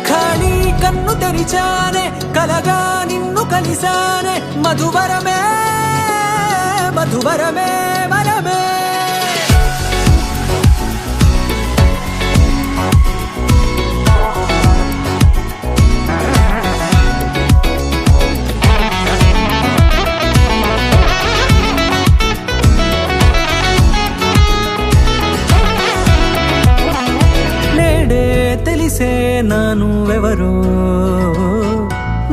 ఖాళీ కన్ను తెరిచానే కలగా నిన్ను కలిసానే మధువరమే మధువరమే వరమే తెలిసే నానువెవరో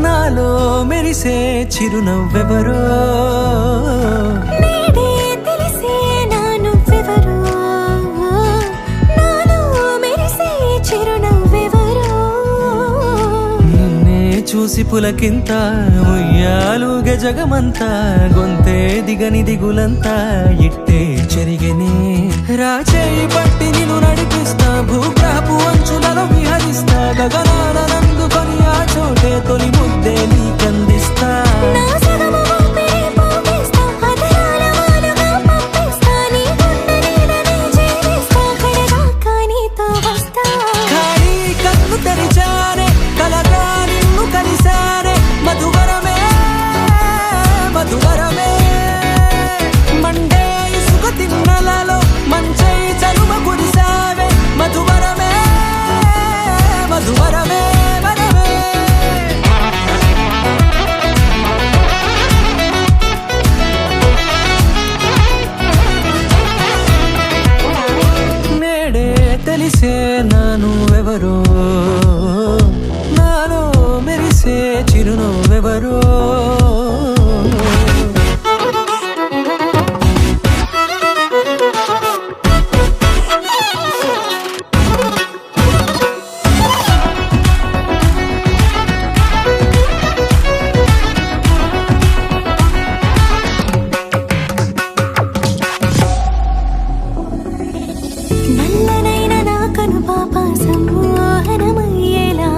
నాలో మెరిసే చిరునవ్వెవరో నేడే తెలిసే నానువెవరో నాలో మెరిసే చిరునవ్వెవరో నిన్నే చూసి పులకింత ఉయ్యాలుగే జగమంతా గొంతే దిగని దిగులంతా ఇట్టే చెరిగెనే రాచేయి పట్టి నిన్ను నడిపిస్తా భూగ్రహపు అంచులలో విహరిస్తా గగనాల నందుకొని ఆ చోటే తొలి ముద్దే నీకందిస్తా నా సగము ఊపిరి పోగేస్తా అదరాల వాలుగా పంపిస్తా నీ గుండె నీడనే చేరిస్తా కడదాకా నీతో వస్తా ఖాళీ కన్ను తెరిచానే కలగా నిన్ను కలిసానే మధువరమే మధువరమే మండే ఇసుక తిన్నలలో మంచై చలువ కురిసావే మధువరమే మధువరమే వరమే నేడే తెలిసే నానువెవరో నాలో మెరిసే చిరునవ్వెవరో నల్లనైన నా కనుపాప సమ్మోహనమయ్యేలా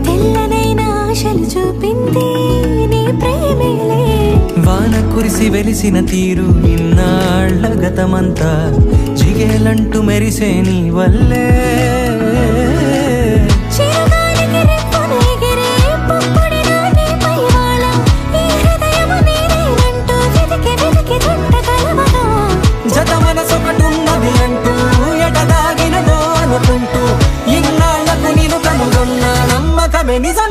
తెల్లనైన ఆశలు చూపింది నీ ప్రేమేలే వాన కురిసి వెలిసిన తీరు ఇన్నాళ్ల గతమంతా జిగేలంటూ మెరిసే నీ వల్లే చిరుగాలికి రెప్పను ఎగిరే పుప్పొడిగా నీపై వాలా ఈ హృదయము నీదేనంటూ వెతికి వెతికి చుట్ట కలవగా జత మనసొకటున్నది అంటూ ఎటదాగినదో అనుకుంటూ ఇన్నాళ్లకు నేను కనుగొన్న నమ్మకమే నిజం